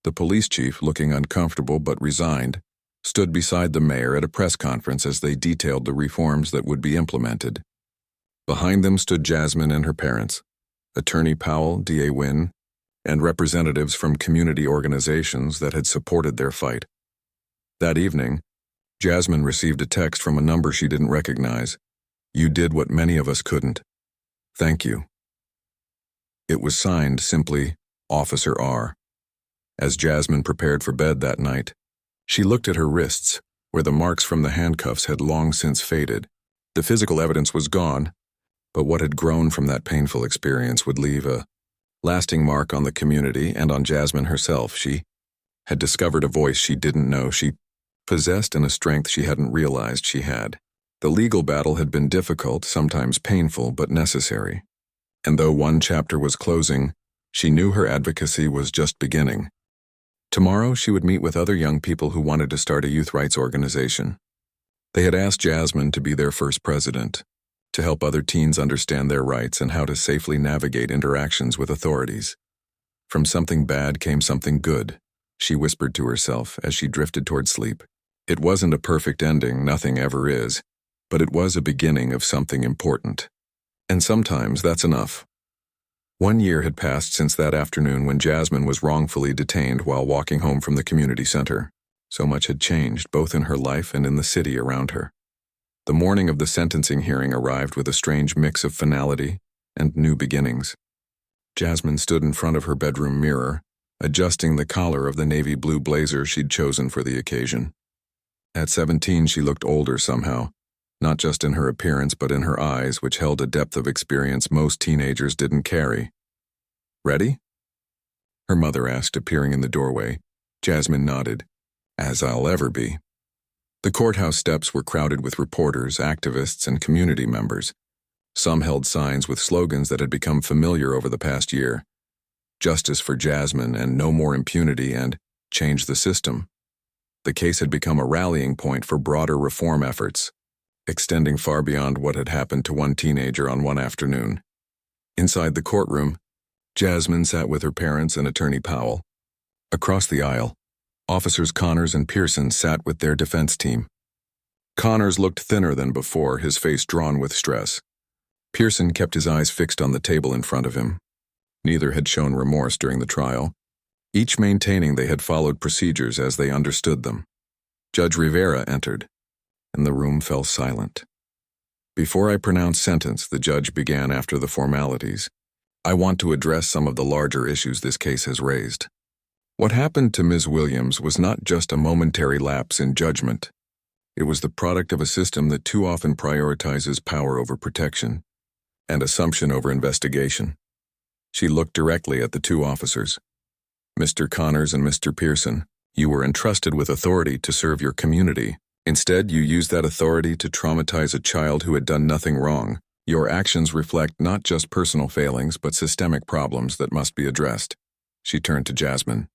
The police chief, looking uncomfortable but resigned, stood beside the mayor at a press conference as they detailed the reforms that would be implemented. Behind them stood Jasmine and her parents, Attorney Powell, D.A. Wynn, and representatives from community organizations that had supported their fight. That evening, Jasmine received a text from a number she didn't recognize. You did what many of us couldn't. Thank you. It was signed simply, Officer R. As Jasmine prepared for bed that night, she looked at her wrists, where the marks from the handcuffs had long since faded. The physical evidence was gone, but what had grown from that painful experience would leave a lasting mark on the community and on Jasmine herself. She had discovered a voice she didn't know she possessed and a strength she hadn't realized she had. The legal battle had been difficult, sometimes painful, but necessary. And though one chapter was closing, she knew her advocacy was just beginning. Tomorrow she would meet with other young people who wanted to start a youth rights organization. They had asked Jasmine to be their first president, to help other teens understand their rights and how to safely navigate interactions with authorities. From something bad came something good, she whispered to herself as she drifted toward sleep. It wasn't a perfect ending, nothing ever is, but it was a beginning of something important. And sometimes that's enough. 1 year had passed since that afternoon when Jasmine was wrongfully detained while walking home from the community center. So much had changed, both in her life and in the city around her. The morning of the sentencing hearing arrived with a strange mix of finality and new beginnings. Jasmine stood in front of her bedroom mirror, adjusting the collar of the navy blue blazer she'd chosen for the occasion. At 17, she looked older somehow, not just in her appearance but in her eyes, which held a depth of experience most teenagers didn't carry. Ready? Her mother asked, appearing in the doorway. Jasmine nodded. As I'll ever be. The courthouse steps were crowded with reporters, activists, and community members. Some held signs with slogans that had become familiar over the past year. Justice for Jasmine and no more impunity and change the system. The case had become a rallying point for broader reform efforts, extending far beyond what had happened to one teenager on one afternoon. Inside the courtroom, Jasmine sat with her parents and Attorney Powell. Across the aisle, Officers Connors and Pearson sat with their defense team. Connors looked thinner than before, his face drawn with stress. Pearson kept his eyes fixed on the table in front of him. Neither had shown remorse during the trial, each maintaining they had followed procedures as they understood them. Judge Rivera entered, and the room fell silent. Before I pronounce sentence, the judge began after the formalities. I want to address some of the larger issues this case has raised. What happened to Ms. Williams was not just a momentary lapse in judgment. It was the product of a system that too often prioritizes power over protection and assumption over investigation. She looked directly at the 2 officers. Mr. Connors and Mr. Pearson, you were entrusted with authority to serve your community. Instead, you used that authority to traumatize a child who had done nothing wrong. Your actions reflect not just personal failings, but systemic problems that must be addressed. She turned to Jasmine.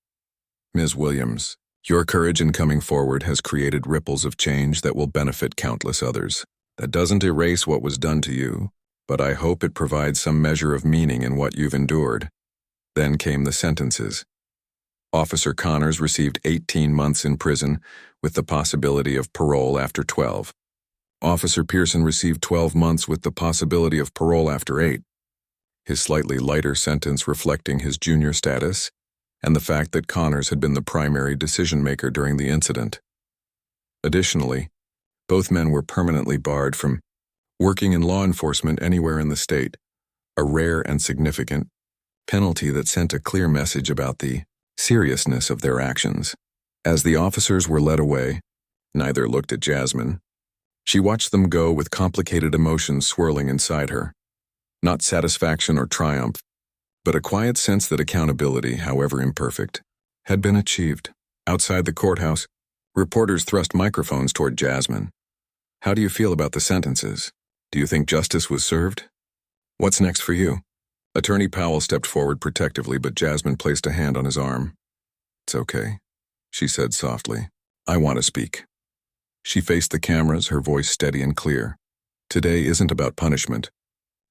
Ms. Williams, your courage in coming forward has created ripples of change that will benefit countless others. That doesn't erase what was done to you, but I hope it provides some measure of meaning in what you've endured. Then came the sentences. Officer Connors received 18 months in prison with the possibility of parole after 12. Officer Pearson received 12 months with the possibility of parole after 8. His slightly lighter sentence reflecting his junior status and the fact that Connors had been the primary decision-maker during the incident. Additionally, both men were permanently barred from working in law enforcement anywhere in the state, a rare and significant penalty that sent a clear message about the seriousness of their actions. As the officers were led away, neither looked at Jasmine. She watched them go with complicated emotions swirling inside her. Not satisfaction or triumph, but a quiet sense that accountability, however imperfect, had been achieved. Outside the courthouse, reporters thrust microphones toward Jasmine. How do you feel about the sentences? Do you think justice was served? What's next for you? Attorney Powell stepped forward protectively, but Jasmine placed a hand on his arm. "It's okay," she said softly. "I want to speak." She faced the cameras, her voice steady and clear. "Today isn't about punishment.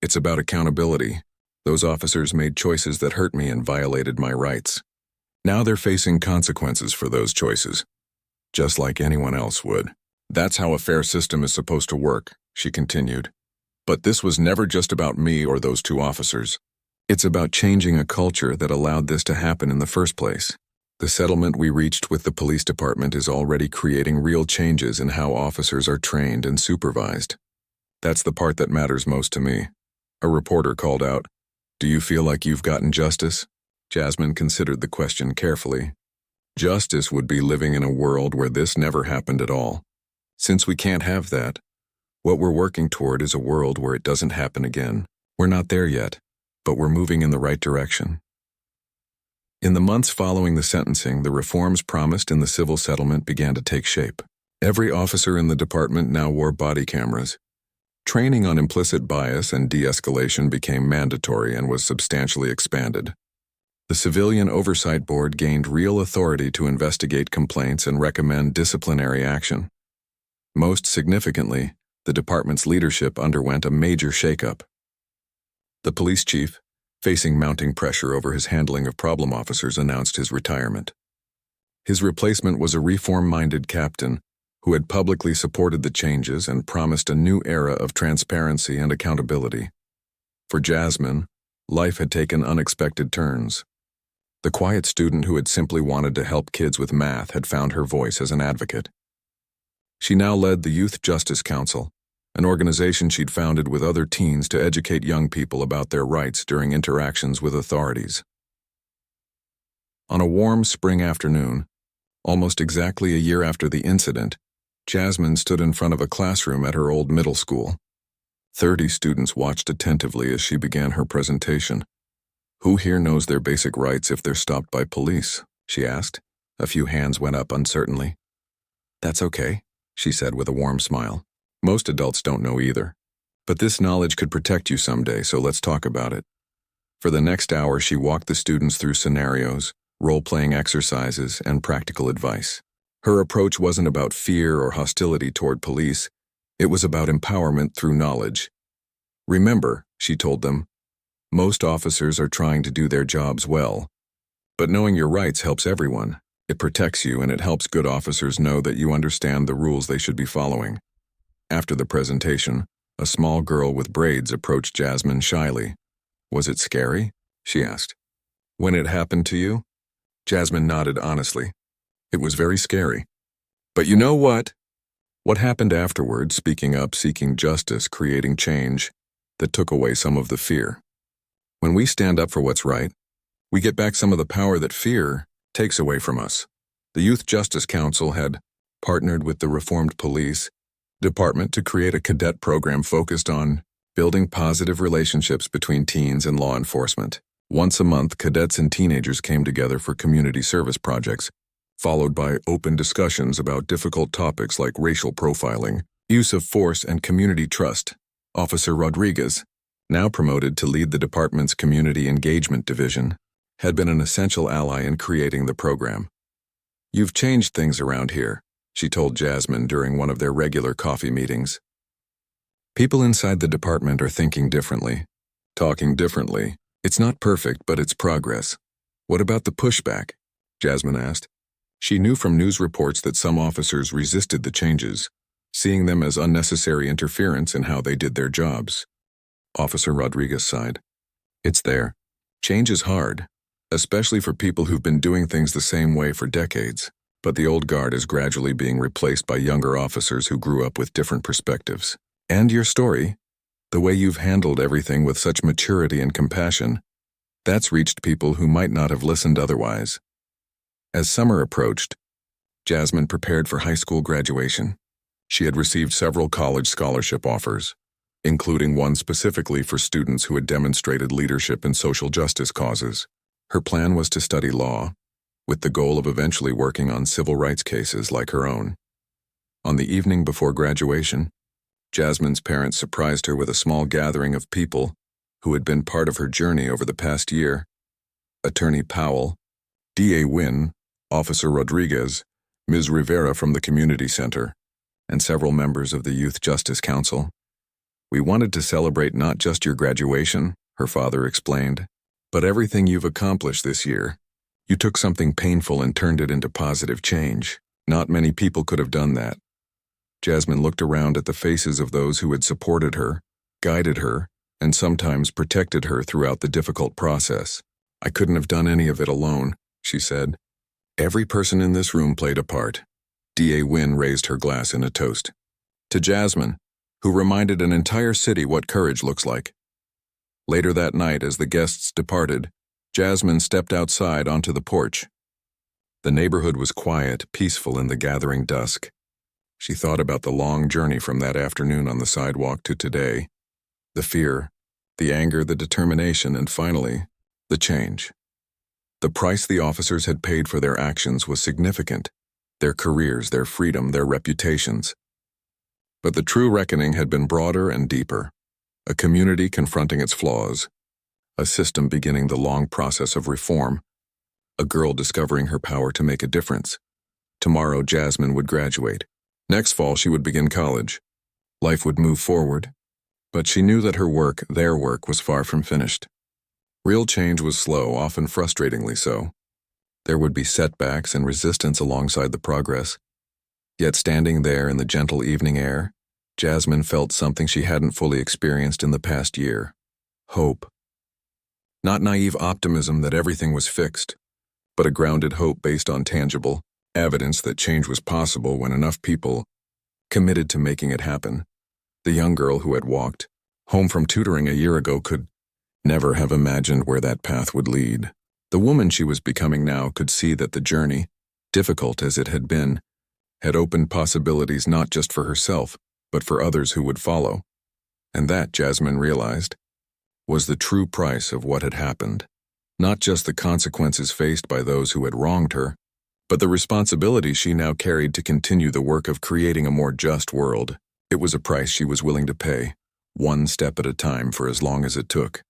It's about accountability. Those officers made choices that hurt me and violated my rights. Now they're facing consequences for those choices, just like anyone else would. That's how a fair system is supposed to work," she continued. "But this was never just about me or those two officers. It's about changing a culture that allowed this to happen in the first place. The settlement we reached with the police department is already creating real changes in how officers are trained and supervised. That's the part that matters most to me." A reporter called out, "Do you feel like you've gotten justice?" Jasmine considered the question carefully. Justice would be living in a world where this never happened at all. Since we can't have that, what we're working toward is a world where it doesn't happen again. We're not there yet, but we're moving in the right direction. In the months following the sentencing, the reforms promised in the civil settlement began to take shape. Every officer in the department now wore body cameras. Training on implicit bias and de-escalation became mandatory and was substantially expanded. The Civilian Oversight Board gained real authority to investigate complaints and recommend disciplinary action. Most significantly, the department's leadership underwent a major shakeup. The police chief, facing mounting pressure over his handling of problem officers, announced his retirement. His replacement was a reform-minded captain who had publicly supported the changes and promised a new era of transparency and accountability. For Jasmine, life had taken unexpected turns. The quiet student who had simply wanted to help kids with math had found her voice as an advocate. She now led the Youth Justice Council, an organization she'd founded with other teens to educate young people about their rights during interactions with authorities. On a warm spring afternoon, almost exactly a year after the incident, Jasmine stood in front of a classroom at her old middle school. 30 students watched attentively as she began her presentation. "Who here knows their basic rights if they're stopped by police?" she asked. A few hands went up uncertainly. "That's okay," she said with a warm smile. "Most adults don't know either. But this knowledge could protect you someday, so let's talk about it." For the next hour, she walked the students through scenarios, role-playing exercises, and practical advice. Her approach wasn't about fear or hostility toward police. It was about empowerment through knowledge. "Remember," she told them, "most officers are trying to do their jobs well. But knowing your rights helps everyone. It protects you, and it helps good officers know that you understand the rules they should be following." After the presentation, a small girl with braids approached Jasmine shyly. "Was it scary?" she asked. "When it happened to you?" Jasmine nodded honestly. "It was very scary. But you know what? What happened afterward, speaking up, seeking justice, creating change, that took away some of the fear. When we stand up for what's right, we get back some of the power that fear takes away from us." The Youth Justice Council had partnered with the Reformed Police Department to create a cadet program focused on building positive relationships between teens and law enforcement. Once a month, cadets and teenagers came together for community service projects, followed by open discussions about difficult topics like racial profiling, use of force, and community trust. Officer Rodriguez, now promoted to lead the department's Community Engagement Division, had been an essential ally in creating the program. "You've changed things around here," she told Jasmine during one of their regular coffee meetings. "People inside the department are thinking differently, talking differently. It's not perfect, but it's progress." "What about the pushback?" Jasmine asked. She knew from news reports that some officers resisted the changes, seeing them as unnecessary interference in how they did their jobs. Officer Rodriguez sighed. "It's there. Change is hard, especially for people who've been doing things the same way for decades. But the old guard is gradually being replaced by younger officers who grew up with different perspectives. And your story, the way you've handled everything with such maturity and compassion, that's reached people who might not have listened otherwise." As summer approached, Jasmine prepared for high school graduation. She had received several college scholarship offers, including one specifically for students who had demonstrated leadership in social justice causes. Her plan was to study law, with the goal of eventually working on civil rights cases like her own. On the evening before graduation, Jasmine's parents surprised her with a small gathering of people who had been part of her journey over the past year, Attorney Powell, DA Wynne, Officer Rodriguez, Ms. Rivera from the Community Center, and several members of the Youth Justice Council. "We wanted to celebrate not just your graduation," her father explained, "but everything you've accomplished this year. You took something painful and turned it into positive change. Not many people could have done that." Jasmine looked around at the faces of those who had supported her, guided her, and sometimes protected her throughout the difficult process. "I couldn't have done any of it alone," she said. "Every person in this room played a part." DA Wynne raised her glass in a toast. To Jasmine, who reminded an entire city what courage looks like. Later that night, as the guests departed, Jasmine stepped outside onto the porch. The neighborhood was quiet, peaceful in the gathering dusk. She thought about the long journey from that afternoon on the sidewalk to today. The fear, the anger, the determination, and finally, the change. The price the officers had paid for their actions was significant. Their careers, their freedom, their reputations. But the true reckoning had been broader and deeper. A community confronting its flaws. A system beginning the long process of reform. A girl discovering her power to make a difference. Tomorrow, Jasmine would graduate. Next fall, she would begin college. Life would move forward. But she knew that her work, their work, was far from finished. Real change was slow, often frustratingly so. There would be setbacks and resistance alongside the progress. Yet standing there in the gentle evening air, Jasmine felt something she hadn't fully experienced in the past year. Hope. Not naive optimism that everything was fixed, but a grounded hope based on tangible evidence that change was possible when enough people committed to making it happen. The young girl who had walked home from tutoring a year ago could never have imagined where that path would lead. The woman she was becoming now could see that the journey, difficult as it had been, had opened possibilities not just for herself, but for others who would follow. And that, Jasmine realized, was the true price of what had happened. Not just the consequences faced by those who had wronged her, but the responsibility she now carried to continue the work of creating a more just world. It was a price she was willing to pay, one step at a time for as long as it took.